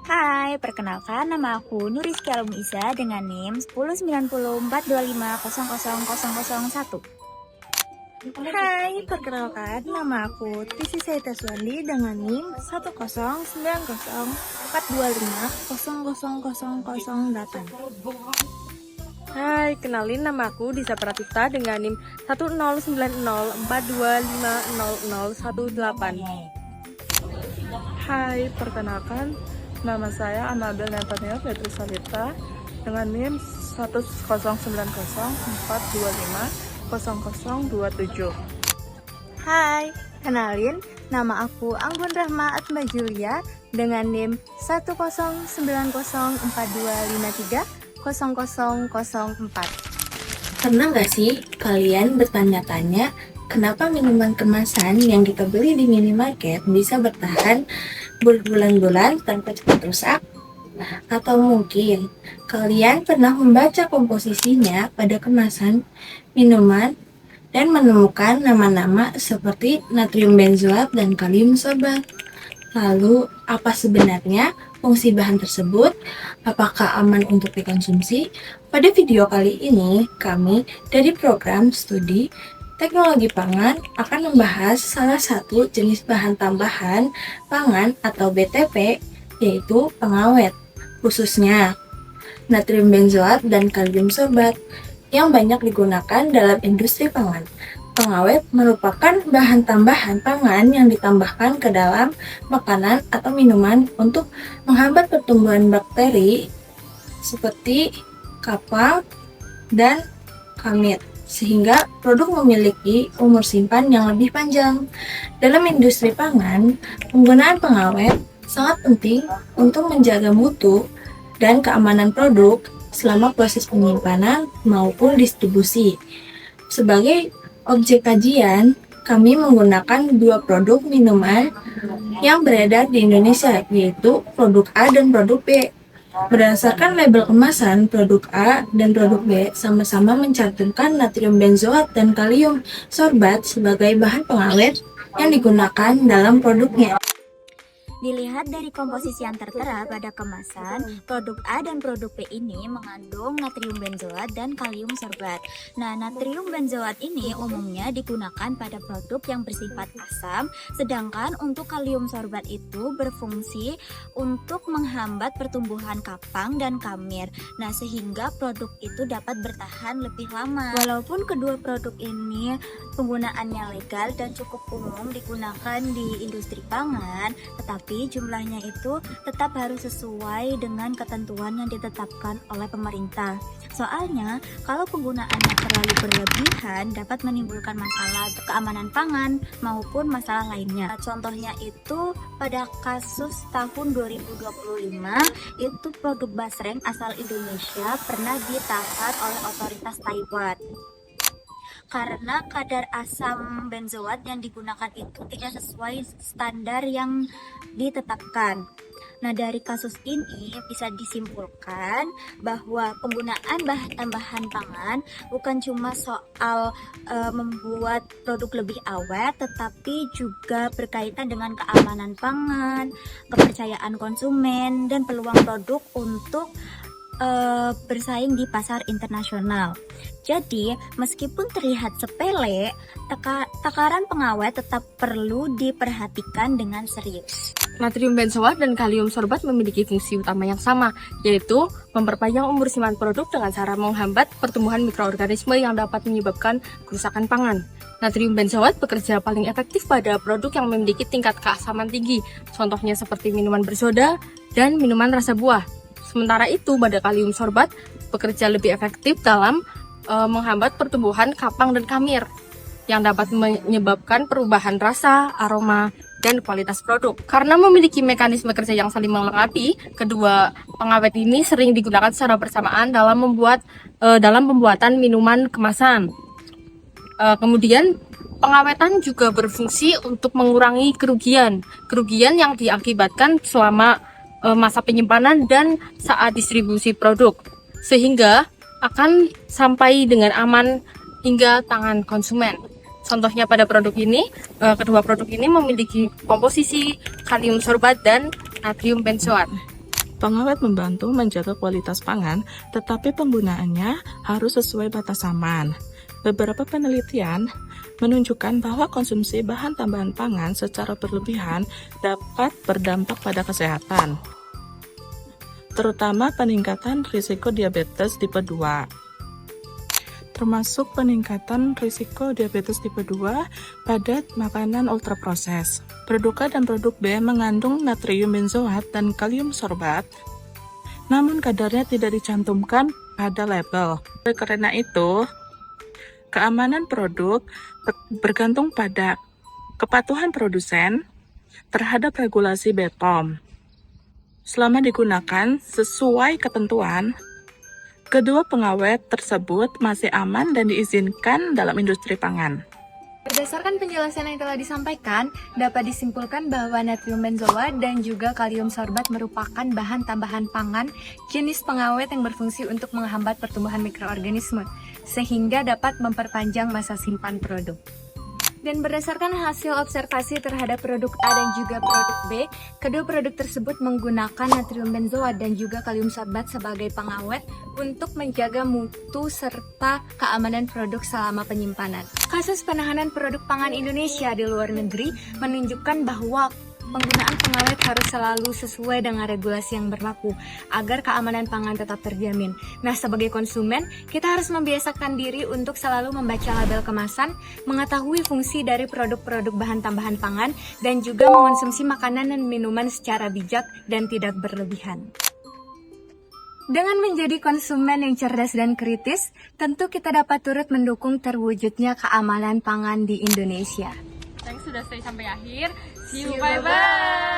Hai, perkenalkan nama aku Nurizky Alum Isa dengan NIM 109042500001. Hai, perkenalkan nama aku Tisi Saita Suwandi dengan NIM 1090425000008. Hai, kenalin nama aku Disa Pratipta dengan NIM 109042500018. Hai, perkenalkan nama saya Anabel Natania Fetri Salita dengan NIM 109004250027. Hai, kenalin nama aku Anggun Rahma Atma Julia dengan NIM 109042530004. Pernah nggak sih kalian bertanya-tanya kenapa minuman kemasan yang kita beli di minimarket bisa bertahan berbulan-bulan tanpa cepat rusak? Atau mungkin kalian pernah membaca komposisinya pada kemasan minuman dan menemukan nama-nama seperti natrium benzoat dan kalium sorbat. Lalu, apa sebenarnya fungsi bahan tersebut? Apakah aman untuk dikonsumsi? Pada video kali ini, kami dari program studi Teknologi Pangan akan membahas salah satu jenis bahan tambahan pangan atau BTP, yaitu pengawet, khususnya natrium benzoat dan kalium sorbat yang banyak digunakan dalam industri pangan. Pengawet merupakan bahan tambahan pangan yang ditambahkan ke dalam makanan atau minuman untuk menghambat pertumbuhan bakteri seperti kapal dan kamit, sehingga produk memiliki umur simpan yang lebih panjang. Dalam industri pangan, penggunaan pengawet sangat penting untuk menjaga mutu dan keamanan produk selama proses penyimpanan maupun distribusi. Sebagai objek kajian, kami menggunakan dua produk minuman yang beredar di Indonesia, yaitu produk A dan produk B. Berdasarkan label kemasan, produk A dan produk B sama-sama mencantumkan natrium benzoat dan kalium sorbat sebagai bahan pengawet yang digunakan dalam produknya. Dilihat dari komposisi yang tertera pada kemasan, produk A dan produk B ini mengandung natrium benzoat dan kalium sorbat. Nah, natrium benzoat ini umumnya digunakan pada produk yang bersifat asam, sedangkan untuk kalium sorbat itu berfungsi untuk menghambat pertumbuhan kapang dan kamir. Nah, sehingga produk itu dapat bertahan lebih lama. Walaupun kedua produk ini penggunaannya legal dan cukup umum digunakan di industri pangan, tetapi jumlahnya itu tetap harus sesuai dengan ketentuan yang ditetapkan oleh pemerintah. Soalnya, kalau penggunaannya terlalu berlebihan dapat menimbulkan masalah keamanan pangan maupun masalah lainnya. Contohnya itu pada kasus tahun 2025, itu produk basreng asal Indonesia pernah ditahan oleh otoritas Taiwan karena kadar asam benzoat yang digunakan itu tidak sesuai standar yang ditetapkan. Nah, dari kasus ini bisa disimpulkan bahwa penggunaan bahan tambahan pangan bukan cuma soal membuat produk lebih awet, tetapi juga berkaitan dengan keamanan pangan, kepercayaan konsumen, dan peluang produk untuk bersaing di pasar internasional. Jadi, meskipun terlihat sepele, takaran pengawet tetap perlu diperhatikan dengan serius. Natrium benzoat dan kalium sorbat memiliki fungsi utama yang sama, yaitu memperpanjang umur simpan produk dengan cara menghambat pertumbuhan mikroorganisme yang dapat menyebabkan kerusakan pangan. Natrium benzoat bekerja paling efektif pada produk yang memiliki tingkat keasaman tinggi, contohnya seperti minuman bersoda dan minuman rasa buah. Sementara itu, pada kalium sorbat bekerja lebih efektif dalam menghambat pertumbuhan kapang dan kamir yang dapat menyebabkan perubahan rasa, aroma, dan kualitas produk. Karena memiliki mekanisme kerja yang saling melengkapi, kedua pengawet ini sering digunakan secara bersamaan dalam pembuatan minuman kemasan. Kemudian pengawetan juga berfungsi untuk mengurangi kerugian yang diakibatkan selama masa penyimpanan dan saat distribusi produk, sehingga akan sampai dengan aman hingga tangan konsumen. Contohnya pada produk ini, kedua produk ini memiliki komposisi kalium sorbat dan natrium benzoat. Pengawet membantu menjaga kualitas pangan, tetapi penggunaannya harus sesuai batas aman. Beberapa penelitian menunjukkan bahwa konsumsi bahan tambahan pangan secara berlebihan dapat berdampak pada kesehatan, terutama peningkatan risiko diabetes tipe 2. Termasuk peningkatan risiko diabetes tipe 2 pada makanan ultraproses. Produk A dan produk B mengandung natrium benzoat dan kalium sorbat, namun kadarnya tidak dicantumkan pada label. Karena itu, keamanan produk bergantung pada kepatuhan produsen terhadap regulasi BPOM. Selama digunakan sesuai ketentuan, kedua pengawet tersebut masih aman dan diizinkan dalam industri pangan. Berdasarkan penjelasan yang telah disampaikan, dapat disimpulkan bahwa natrium benzoat dan juga kalium sorbat merupakan bahan tambahan pangan jenis pengawet yang berfungsi untuk menghambat pertumbuhan mikroorganisme, sehingga dapat memperpanjang masa simpan produk. Dan berdasarkan hasil observasi terhadap produk A dan juga produk B, kedua produk tersebut menggunakan natrium benzoat dan juga kalium sorbat sebagai pengawet untuk menjaga mutu serta keamanan produk selama penyimpanan. Kasus penahanan produk pangan Indonesia di luar negeri menunjukkan bahwa penggunaan pengawet harus selalu sesuai dengan regulasi yang berlaku agar keamanan pangan tetap terjamin. Nah, sebagai konsumen, kita harus membiasakan diri untuk selalu membaca label kemasan, mengetahui fungsi dari produk-produk bahan tambahan pangan, dan juga mengonsumsi makanan dan minuman secara bijak dan tidak berlebihan. Dengan menjadi konsumen yang cerdas dan kritis, tentu kita dapat turut mendukung terwujudnya keamanan pangan di Indonesia. Thanks sudah stay sampai akhir. See you, bye-bye!